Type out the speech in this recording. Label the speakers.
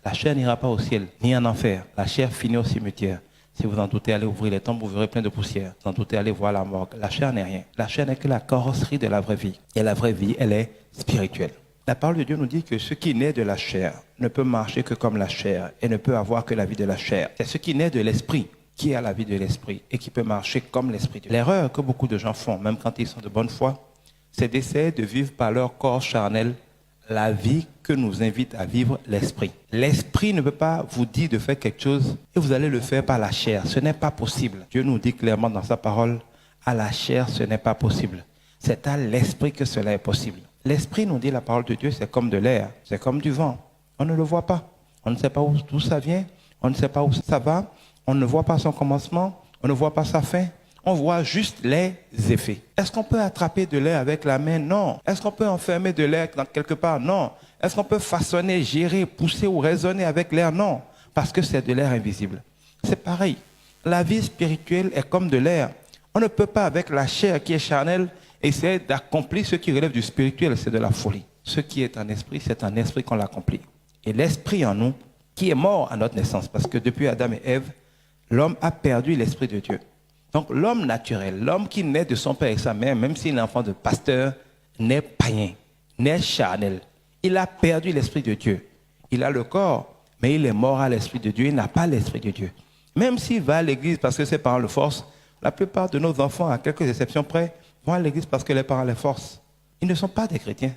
Speaker 1: La chair n'ira pas au ciel, ni en enfer. La chair finit au cimetière. Si vous en doutez, allez ouvrir les tombes, vous verrez plein de poussière. Vous en doutez, allez voir la morgue. La chair n'est rien. La chair n'est que la carrosserie de la vraie vie. Et la vraie vie, elle est spirituelle. La parole de Dieu nous dit que ce qui naît de la chair ne peut marcher que comme la chair et ne peut avoir que la vie de la chair. C'est ce qui naît de l'esprit qui a la vie de l'esprit et qui peut marcher comme l'esprit de Dieu. L'erreur que beaucoup de gens font, même quand ils sont de bonne foi, c'est d'essayer de vivre par leur corps charnel la vie que nous invite à vivre l'esprit. L'esprit ne peut pas vous dire de faire quelque chose et vous allez le faire par la chair. Ce n'est pas possible. Dieu nous dit clairement dans sa parole, à la chair, ce n'est pas possible. C'est à l'esprit que cela est possible. L'esprit, nous dit la parole de Dieu, c'est comme de l'air, c'est comme du vent. On ne le voit pas. On ne sait pas d'où ça vient, on ne sait pas où ça va, on ne voit pas son commencement, on ne voit pas sa fin. On voit juste les effets. Est-ce qu'on peut attraper de l'air avec la main? Non. Est-ce qu'on peut enfermer de l'air dans quelque part? Non. Est-ce qu'on peut façonner, gérer, pousser ou raisonner avec l'air? Non. Parce que c'est de l'air invisible. C'est pareil. La vie spirituelle est comme de l'air. On ne peut pas, avec la chair qui est charnelle, essayer d'accomplir ce qui relève du spirituel. C'est de la folie. Ce qui est en esprit, c'est en esprit qu'on l'accomplit. Et l'esprit en nous, qui est mort à notre naissance, parce que depuis Adam et Ève, l'homme a perdu l'esprit de Dieu. Donc l'homme naturel, l'homme qui naît de son père et sa mère, même s'il est enfant de pasteur, n'est païen, n'est charnel. Il a perdu l'esprit de Dieu. Il a le corps, mais il est mort à l'esprit de Dieu, il n'a pas l'esprit de Dieu. Même s'il va à l'église parce que ses parents le forcent, la plupart de nos enfants, à quelques exceptions près, vont à l'église parce que les parents les forcent. Ils ne sont pas des chrétiens.